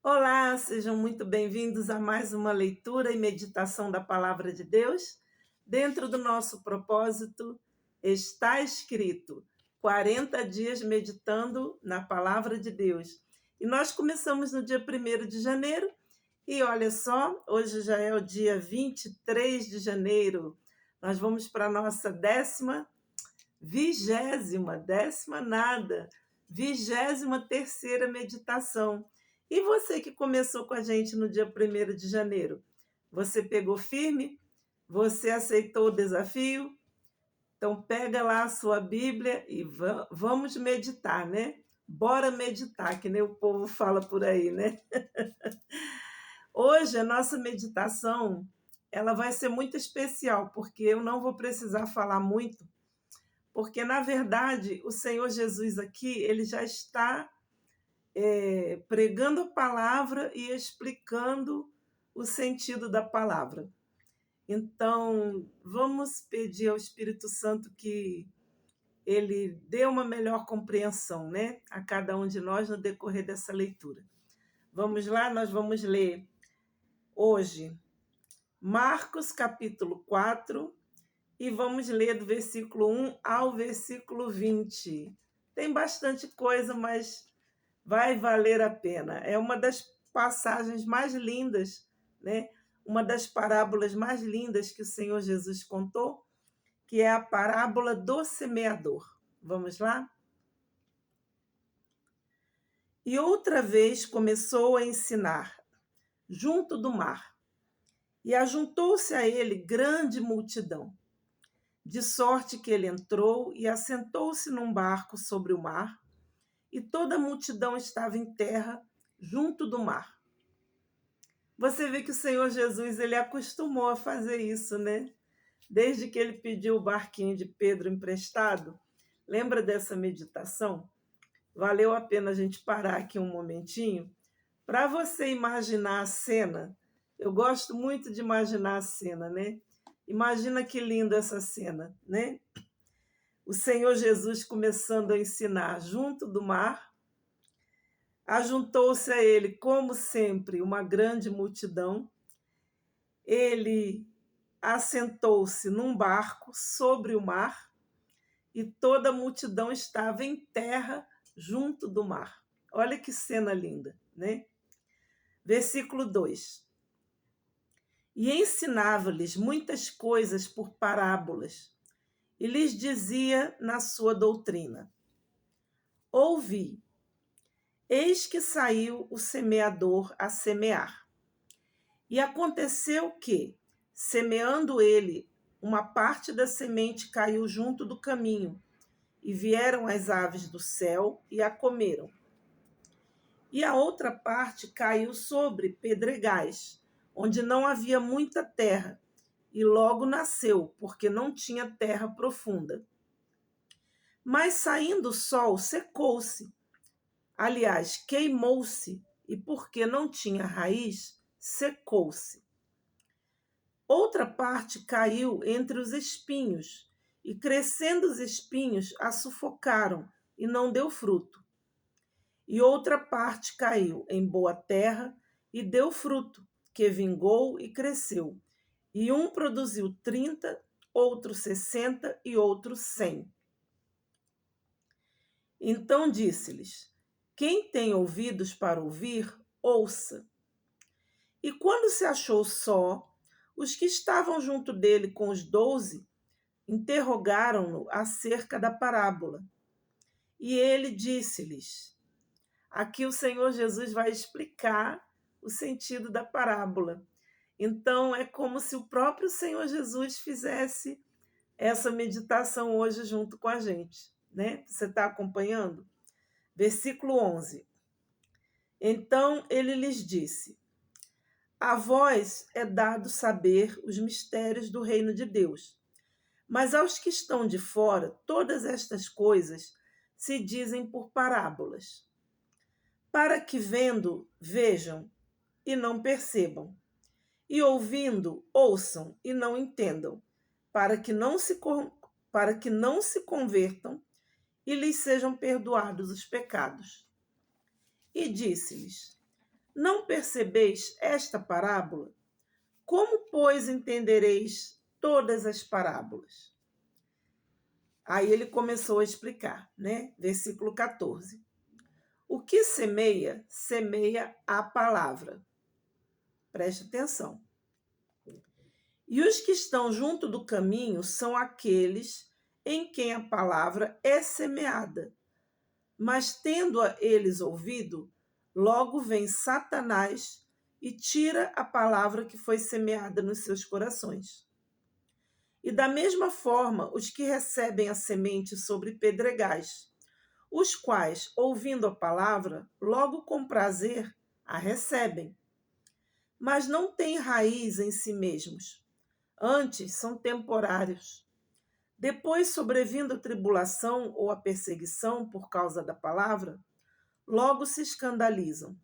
Olá, sejam muito bem-vindos a mais uma leitura e meditação da Palavra de Deus. Dentro do nosso propósito está escrito 40 dias meditando na Palavra de Deus. E nós começamos no dia 1º de janeiro e olha só, hoje já é o dia 23 de janeiro. Nós vamos para a nossa vigésima terceira meditação. E você que começou com a gente no dia 1º de janeiro, você pegou firme? Você aceitou o desafio? Então pega lá a sua Bíblia e vamos meditar, né? Bora meditar, que nem o povo fala por aí, né? Hoje a nossa meditação, ela vai ser muito especial, porque eu não vou precisar falar muito, porque na verdade o Senhor Jesus aqui, ele já está pregando a palavra e explicando o sentido da palavra. Então, vamos pedir ao Espírito Santo que ele dê uma melhor compreensão, né, a cada um de nós no decorrer dessa leitura. Vamos lá, nós vamos ler hoje Marcos capítulo 4 e vamos ler do versículo 1 ao versículo 20. Tem bastante coisa, mas vai valer a pena. É uma das passagens mais lindas, né? Uma das parábolas mais lindas que o Senhor Jesus contou, que é a parábola do semeador. Vamos lá? E outra vez começou a ensinar, junto do mar, e ajuntou-se a ele grande multidão, de sorte que ele entrou e assentou-se num barco sobre o mar, e toda a multidão estava em terra, junto do mar. Você vê que o Senhor Jesus, ele acostumou a fazer isso, né? Desde que ele pediu o barquinho de Pedro emprestado. Lembra dessa meditação? Valeu a pena a gente parar aqui um momentinho para você imaginar a cena. Eu gosto muito de imaginar a cena, né? Imagina que linda essa cena, né? O Senhor Jesus começando a ensinar junto do mar. Ajuntou-se a ele, como sempre, uma grande multidão. Ele assentou-se num barco sobre o mar e toda a multidão estava em terra junto do mar. Olha que cena linda, né? Versículo 2. E ensinava-lhes muitas coisas por parábolas, e lhes dizia na sua doutrina: Ouvi, eis que saiu o semeador a semear. E aconteceu que, semeando ele, uma parte da semente caiu junto do caminho, e vieram as aves do céu e a comeram. E a outra parte caiu sobre pedregais, onde não havia muita terra, e logo nasceu, porque não tinha terra profunda. Mas saindo o sol, secou-se. Aliás, queimou-se, e porque não tinha raiz, secou-se. Outra parte caiu entre os espinhos, e crescendo os espinhos, a sufocaram, e não deu fruto. E outra parte caiu em boa terra, e deu fruto, que vingou e cresceu. E um produziu 30, outro 60 e outro 100. Então disse-lhes: Quem tem ouvidos para ouvir, ouça. E quando se achou só, os que estavam junto dele com os 12 interrogaram-no acerca da parábola. E ele disse-lhes: Aqui o Senhor Jesus vai explicar o sentido da parábola. Então, é como se o próprio Senhor Jesus fizesse essa meditação hoje junto com a gente, né? Você está acompanhando? Versículo 11. Então ele lhes disse: A vós é dado saber os mistérios do reino de Deus, mas aos que estão de fora, todas estas coisas se dizem por parábolas, para que vendo, vejam e não percebam, e ouvindo, ouçam e não entendam, para que não se convertam e lhes sejam perdoados os pecados. E disse-lhes: Não percebeis esta parábola? Como, pois, entendereis todas as parábolas? Aí ele começou a explicar, né? Versículo 14. O que semeia, semeia a palavra. Preste atenção. E os que estão junto do caminho são aqueles em quem a palavra é semeada. Mas tendo-a eles ouvido, logo vem Satanás e tira a palavra que foi semeada nos seus corações. E da mesma forma, os que recebem a semente sobre pedregais, os quais, ouvindo a palavra, logo com prazer a recebem, mas não têm raiz em si mesmos. Antes são temporários. Depois, sobrevindo a tribulação ou a perseguição por causa da palavra, logo se escandalizam.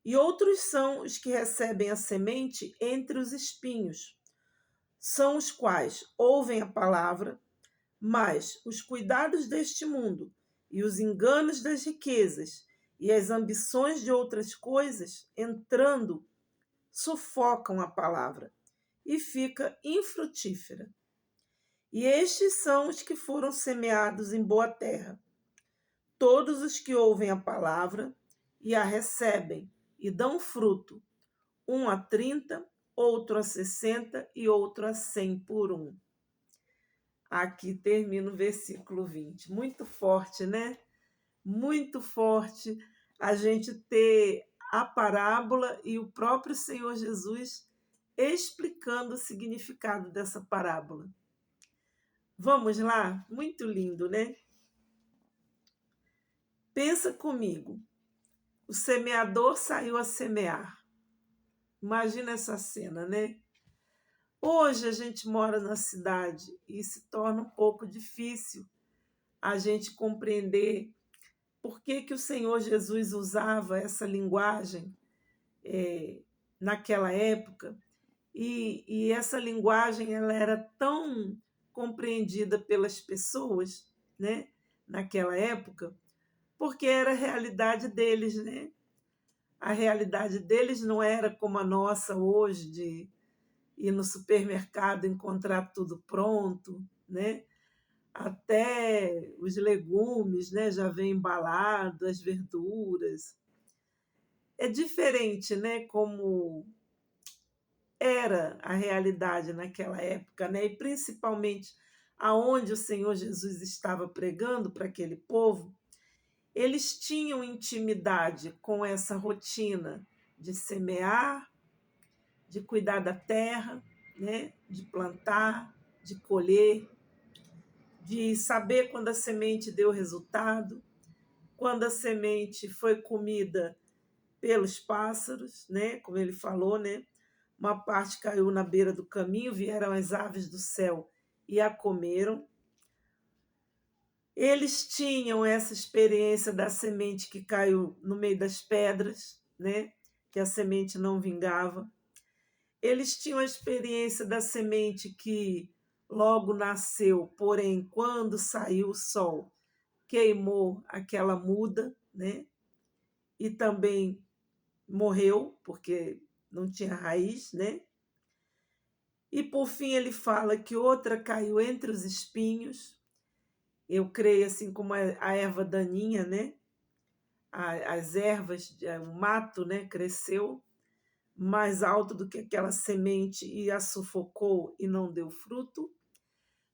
E outros são os que recebem a semente entre os espinhos. São os quais ouvem a palavra, mas os cuidados deste mundo e os enganos das riquezas e as ambições de outras coisas, entrando, sufocam a palavra e fica infrutífera. E estes são os que foram semeados em boa terra. Todos os que ouvem a palavra e a recebem e dão fruto, um a 30, outro a 60 e outro a 100 por um. Aqui termina o versículo 20. Muito forte, né? Muito forte a gente ter a parábola e o próprio Senhor Jesus explicando o significado dessa parábola. Vamos lá? Muito lindo, né? Pensa comigo. O semeador saiu a semear. Imagina essa cena, né? Hoje a gente mora na cidade e se torna um pouco difícil a gente compreender por que o Senhor Jesus usava essa linguagem naquela época e essa linguagem ela era tão compreendida pelas pessoas, né, naquela época, porque era a realidade deles, né? A realidade deles não era como a nossa hoje, de ir no supermercado e encontrar tudo pronto, né? Até os legumes, né, já vem embalado, as verduras. É diferente, né, como era a realidade naquela época, né? E principalmente aonde o Senhor Jesus estava pregando para aquele povo, eles tinham intimidade com essa rotina de semear, de cuidar da terra, né? De plantar, de colher, de saber quando a semente deu resultado, quando a semente foi comida pelos pássaros, né? Como ele falou, né? Uma parte caiu na beira do caminho, vieram as aves do céu e a comeram. Eles tinham essa experiência da semente que caiu no meio das pedras, né? Que a semente não vingava. Eles tinham a experiência da semente que logo nasceu, porém, quando saiu o sol, queimou aquela muda, né? E também morreu, porque não tinha raiz, né? E por fim ele fala que outra caiu entre os espinhos. Eu creio assim como a erva daninha, né? As ervas, o mato, né? Cresceu mais alto do que aquela semente e a sufocou e não deu fruto.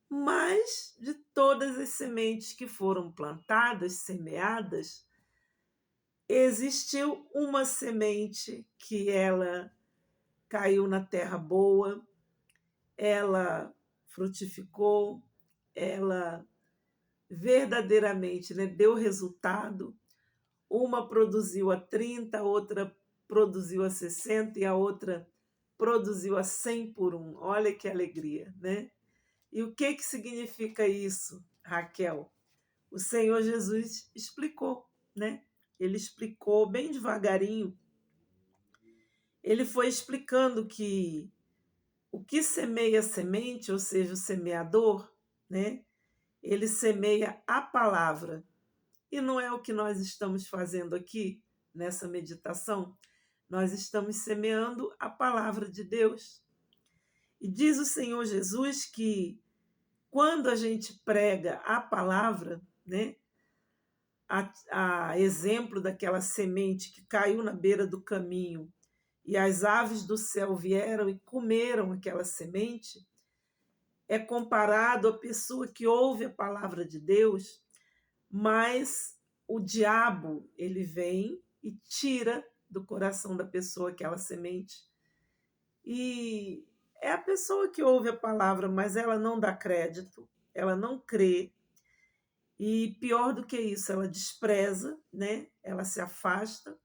Mas de todas as sementes que foram plantadas, semeadas, existiu uma semente que ela caiu na terra boa, ela frutificou, ela verdadeiramente, né, deu resultado. Uma produziu a 30, a outra produziu a 60 e a outra produziu a 100 por um. Olha que alegria, né? E o que significa isso, Raquel? O Senhor Jesus explicou, né? Ele explicou bem devagarinho. Ele foi explicando que o que semeia a semente, ou seja, o semeador, né? Ele semeia a palavra. E não é o que nós estamos fazendo aqui nessa meditação? Nós estamos semeando a palavra de Deus. E diz o Senhor Jesus que quando a gente prega a palavra, né, a exemplo daquela semente que caiu na beira do caminho e as aves do céu vieram e comeram aquela semente, é comparado à pessoa que ouve a palavra de Deus, mas o diabo, ele vem e tira do coração da pessoa aquela semente. E é a pessoa que ouve a palavra, mas ela não dá crédito, ela não crê. E pior do que isso, ela despreza, né? Ela se afasta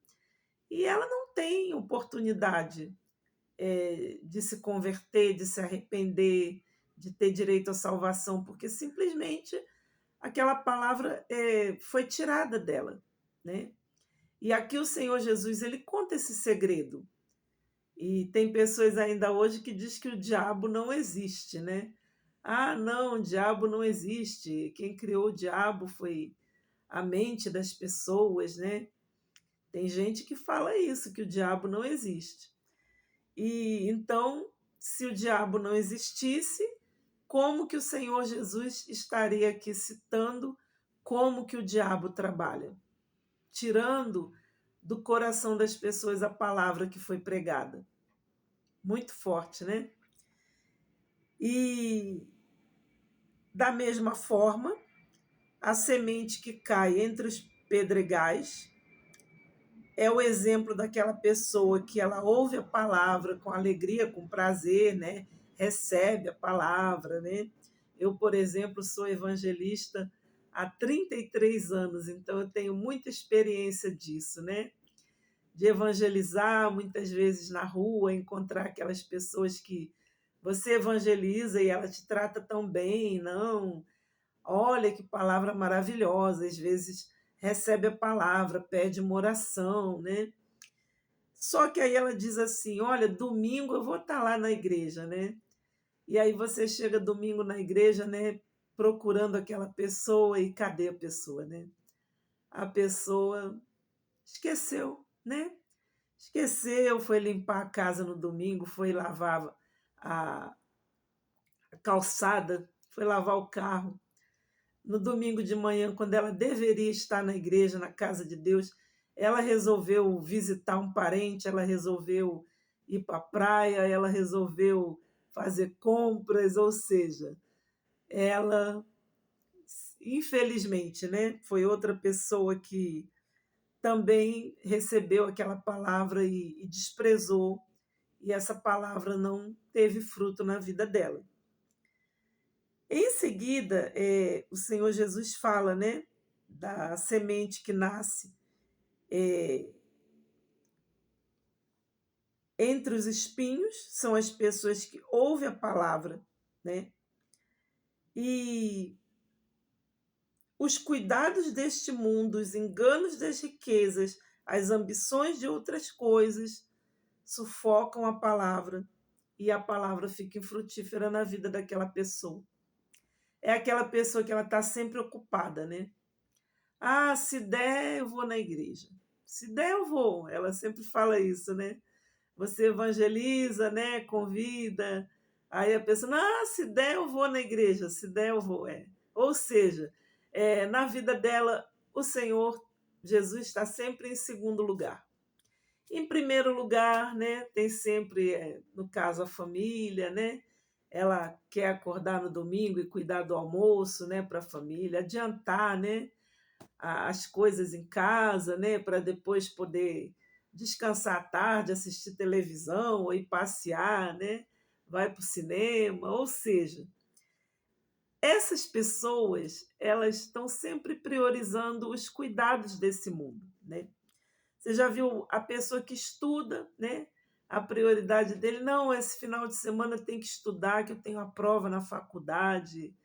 e ela não tem oportunidade de se converter, de se arrepender, de ter direito à salvação, porque simplesmente aquela palavra foi tirada dela, né? E aqui o Senhor Jesus ele conta esse segredo. E tem pessoas ainda hoje que diz que o diabo não existe, né? Ah, não, o diabo não existe. Quem criou o diabo foi a mente das pessoas, né? Tem gente que fala isso, que o diabo não existe. E então, se o diabo não existisse, como que o Senhor Jesus estaria aqui citando como que o diabo trabalha? Tirando do coração das pessoas a palavra que foi pregada. Muito forte, né? E da mesma forma, a semente que cai entre os pedregais é o exemplo daquela pessoa que ela ouve a palavra com alegria, com prazer, né? Recebe a palavra, né? Eu, por exemplo, sou evangelista há 33 anos, então eu tenho muita experiência disso, né? De evangelizar muitas vezes na rua, encontrar aquelas pessoas que você evangeliza e ela te trata tão bem, não? Olha que palavra maravilhosa, às vezes recebe a palavra, pede uma oração, né? Só que aí ela diz assim: olha, domingo eu vou estar lá na igreja, né? E aí você chega domingo na igreja, né? Procurando aquela pessoa e cadê a pessoa, né? A pessoa esqueceu, né? Esqueceu, foi limpar a casa no domingo, foi lavar a calçada, foi lavar o carro. No domingo de manhã, quando ela deveria estar na igreja, na casa de Deus, ela resolveu visitar um parente, ela resolveu ir para a praia, ela resolveu fazer compras, ou seja, ela, infelizmente, né, foi outra pessoa que também recebeu aquela palavra e desprezou, e essa palavra não teve fruto na vida dela. Em seguida, o Senhor Jesus fala, né, da semente que nasce entre os espinhos, são as pessoas que ouvem a palavra, né? E os cuidados deste mundo, os enganos das riquezas, as ambições de outras coisas sufocam a palavra e a palavra fica infrutífera na vida daquela pessoa. É aquela pessoa que ela está sempre ocupada, né? Ah, se der, eu vou na igreja. Se der, eu vou. Ela sempre fala isso, né? Você evangeliza, né? Convida. Aí a pessoa, ah, se der, eu vou na igreja. Se der, eu vou. Ou seja, na vida dela, o Senhor Jesus está sempre em segundo lugar. Em primeiro lugar, né? Tem sempre, no caso, a família, né? Ela quer acordar no domingo e cuidar do almoço, né? Para a família, adiantar, né? As coisas em casa, né, para depois poder descansar à tarde, assistir televisão ou ir passear, né? Vai para o cinema, ou seja, essas pessoas, elas estão sempre priorizando os cuidados desse mundo, né? Você já viu a pessoa que estuda, né? A prioridade dele, não, esse final de semana eu tenho que estudar, que eu tenho a prova na faculdade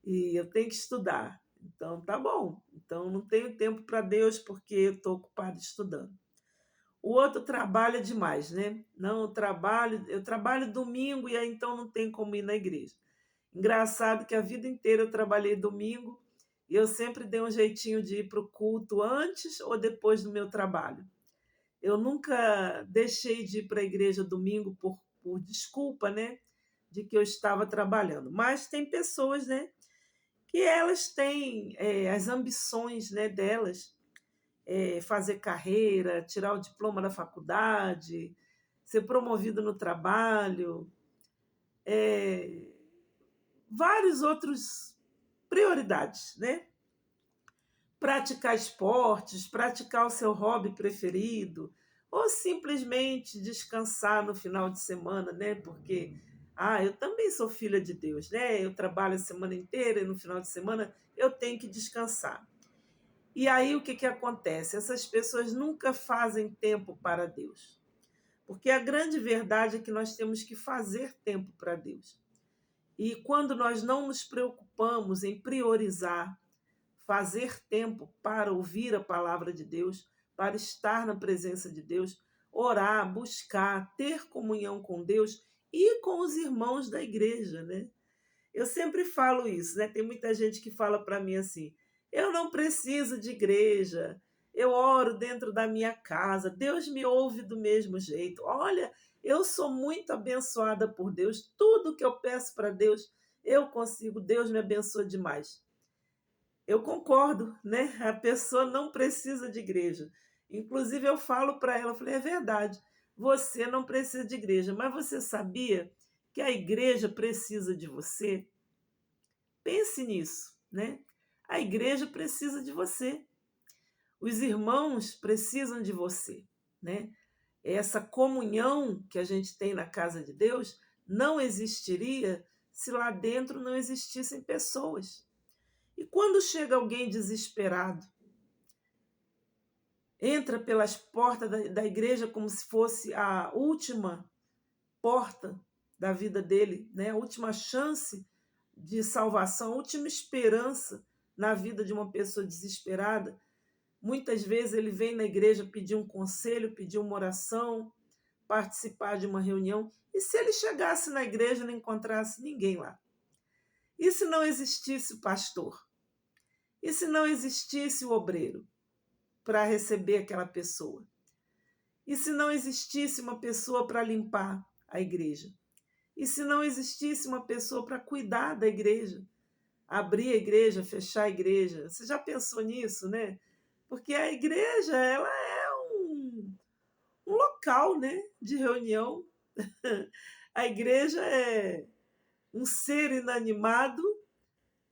e eu tenho que estudar. Então, tá bom. Então, não tenho tempo para Deus porque eu estou ocupado estudando. O outro trabalha demais, né? Não, eu trabalho domingo e aí então não tem como ir na igreja. Engraçado que a vida inteira eu trabalhei domingo e eu sempre dei um jeitinho de ir para o culto antes ou depois do meu trabalho. Eu nunca deixei de ir para a igreja domingo por desculpa, né, de que eu estava trabalhando. Mas tem pessoas, né, que elas têm as ambições, né, delas, fazer carreira, tirar o diploma da faculdade, ser promovido no trabalho, eh, vários outros prioridades, né? Praticar esportes, praticar o seu hobby preferido, ou simplesmente descansar no final de semana, né? Porque eu também sou filha de Deus, né? Eu trabalho a semana inteira e no final de semana eu tenho que descansar. E aí o que que acontece? Essas pessoas nunca fazem tempo para Deus. Porque a grande verdade é que nós temos que fazer tempo para Deus. E quando nós não nos preocupamos em priorizar, fazer tempo para ouvir a palavra de Deus, para estar na presença de Deus, orar, buscar, ter comunhão com Deus e com os irmãos da igreja, né? Eu sempre falo isso, né? Tem muita gente que fala para mim assim: eu não preciso de igreja, eu oro dentro da minha casa, Deus me ouve do mesmo jeito. Olha, eu sou muito abençoada por Deus, tudo que eu peço para Deus, eu consigo, Deus me abençoa demais. Eu concordo, né? A pessoa não precisa de igreja. Inclusive, eu falo para ela, eu falei, é verdade, você não precisa de igreja, mas você sabia que a igreja precisa de você? Pense nisso, né? A igreja precisa de você. Os irmãos precisam de você, né? Essa comunhão que a gente tem na casa de Deus não existiria se lá dentro não existissem pessoas. E quando chega alguém desesperado, entra pelas portas da igreja como se fosse a última porta da vida dele, né? A última chance de salvação, a última esperança na vida de uma pessoa desesperada. Muitas vezes ele vem na igreja pedir um conselho, pedir uma oração, participar de uma reunião, e se ele chegasse na igreja e não encontrasse ninguém lá? E se não existisse o pastor? E se não existisse o obreiro para receber aquela pessoa? E se não existisse uma pessoa para limpar a igreja? E se não existisse uma pessoa para cuidar da igreja? Abrir a igreja, fechar a igreja. Você já pensou nisso, né? Porque a igreja, ela é um local, né, de reunião. A igreja é um ser inanimado,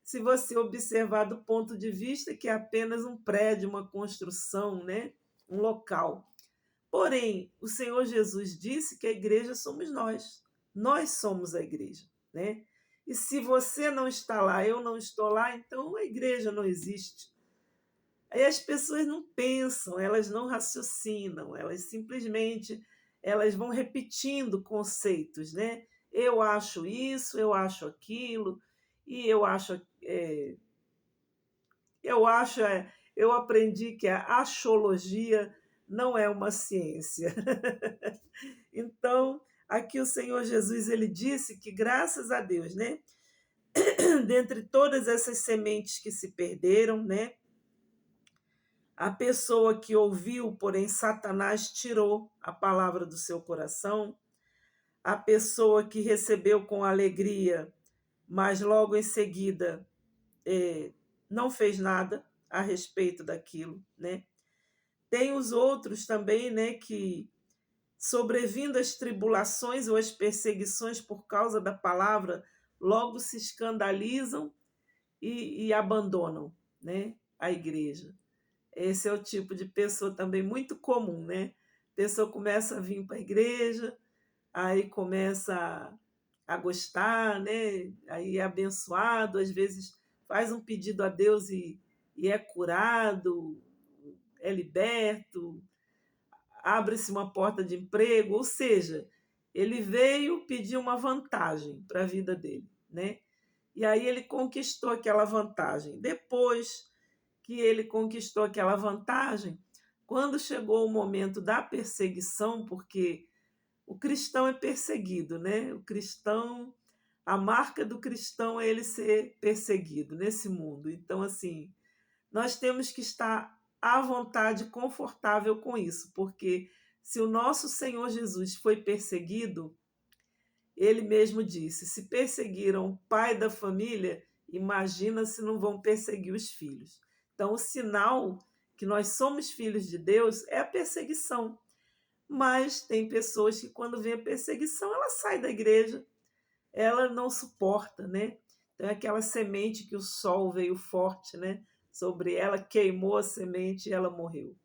se você observar do ponto de vista que é apenas um prédio, uma construção, né, um local. Porém, o Senhor Jesus disse que a igreja somos nós. Nós somos a igreja, né? E se você não está lá, eu não estou lá, então a igreja não existe. Aí as pessoas não pensam, elas não raciocinam, elas simplesmente elas vão repetindo conceitos, né? Eu acho isso, eu acho aquilo, e eu acho, eu aprendi que a axiologia não é uma ciência. Então, aqui o Senhor Jesus ele disse que graças a Deus, né? Dentre todas essas sementes que se perderam, né? A pessoa que ouviu, porém Satanás tirou a palavra do seu coração. A pessoa que recebeu com alegria, mas logo em seguida não fez nada a respeito daquilo, né? Tem os outros também, né, que sobrevindo as tribulações ou as perseguições por causa da palavra, logo se escandalizam e abandonam, né, a igreja. Esse é o tipo de pessoa também muito comum, né? A pessoa começa a vir para a igreja, aí começa a gostar, né? Aí é abençoado, às vezes faz um pedido a Deus e é curado, é liberto, abre-se uma porta de emprego, ou seja, ele veio pedir uma vantagem para a vida dele, né? E aí ele conquistou aquela vantagem. Depois que ele conquistou aquela vantagem, quando chegou o momento da perseguição, porque o cristão é perseguido, né? O cristão, a marca do cristão é ele ser perseguido nesse mundo. Então, assim, nós temos que estar à vontade, confortável com isso, porque Se o nosso Senhor Jesus foi perseguido, ele mesmo disse: se perseguiram o pai da família, imagina se não vão perseguir os filhos. Então, o sinal que nós somos filhos de Deus é a perseguição. Mas tem pessoas que, quando vem a perseguição, ela sai da igreja, ela não suporta, né? Então, é aquela semente que o sol veio forte, né? Sobre ela, queimou a semente e ela morreu.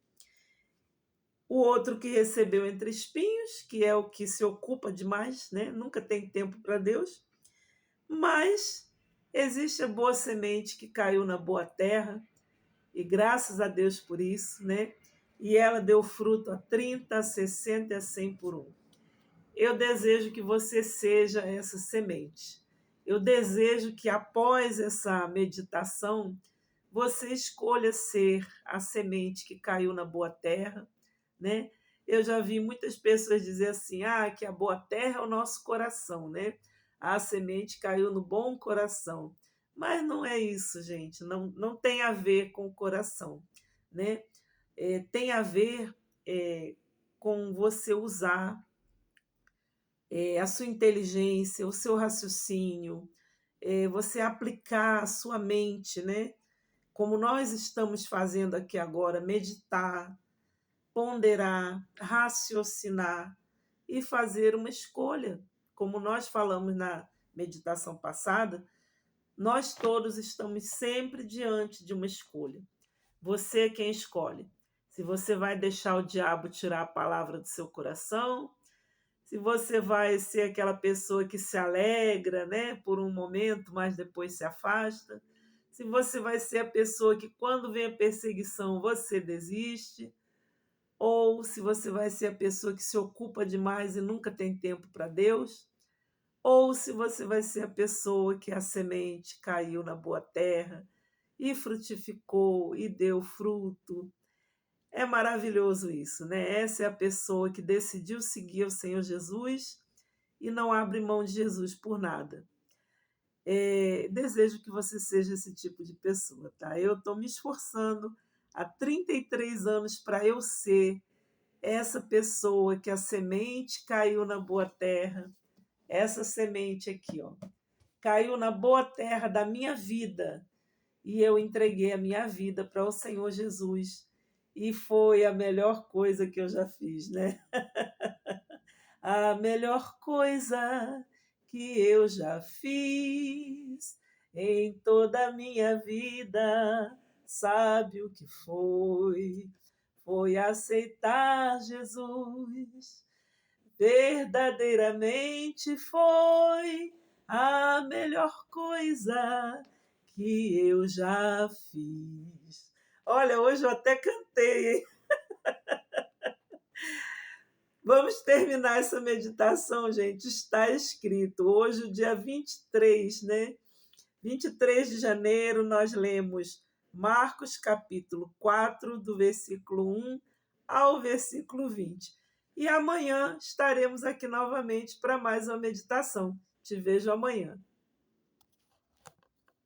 O outro que recebeu entre espinhos, que é o que se ocupa demais, né? Nunca tem tempo para Deus, mas existe a boa semente que caiu na boa terra, e graças a Deus por isso, né? E ela deu fruto a 30, a 60 e a 100 por um. Eu desejo que você seja essa semente. Eu desejo que após essa meditação, você escolha ser a semente que caiu na boa terra, né? Eu já vi muitas pessoas dizer assim, que a boa terra é o nosso coração, né? A semente caiu no bom coração. Mas não é isso, gente. Não tem a ver com o coração, né? Tem a ver com você usar a sua inteligência, o seu raciocínio, você aplicar a sua mente, né? Como nós estamos fazendo aqui agora, meditar, ponderar, raciocinar e fazer uma escolha. Como nós falamos na meditação passada, nós todos estamos sempre diante de uma escolha. Você é quem escolhe. Se você vai deixar o diabo tirar a palavra do seu coração, se você vai ser aquela pessoa que se alegra, né, por um momento, mas depois se afasta, se você vai ser a pessoa que, quando vem a perseguição, você desiste, ou se você vai ser a pessoa que se ocupa demais e nunca tem tempo para Deus, ou se você vai ser a pessoa que a semente caiu na boa terra e frutificou e deu fruto. É maravilhoso isso, né? Essa é a pessoa que decidiu seguir o Senhor Jesus e não abre mão de Jesus por nada. Desejo que você seja esse tipo de pessoa, tá? Eu estou me esforçando há 33 anos para eu ser essa pessoa que a semente caiu na boa terra, essa semente aqui, ó, caiu na boa terra da minha vida e eu entreguei a minha vida para o Senhor Jesus e foi a melhor coisa que eu já fiz, né? A melhor coisa que eu já fiz em toda a minha vida, sabe o que foi? Foi aceitar Jesus. Verdadeiramente foi a melhor coisa que eu já fiz. Olha, hoje eu até cantei, hein? Vamos terminar essa meditação, gente. Está escrito. Hoje, o dia 23, né? 23 de janeiro, nós lemos Marcos capítulo 4, do versículo 1 ao versículo 20. E amanhã estaremos aqui novamente para mais uma meditação. Te vejo amanhã.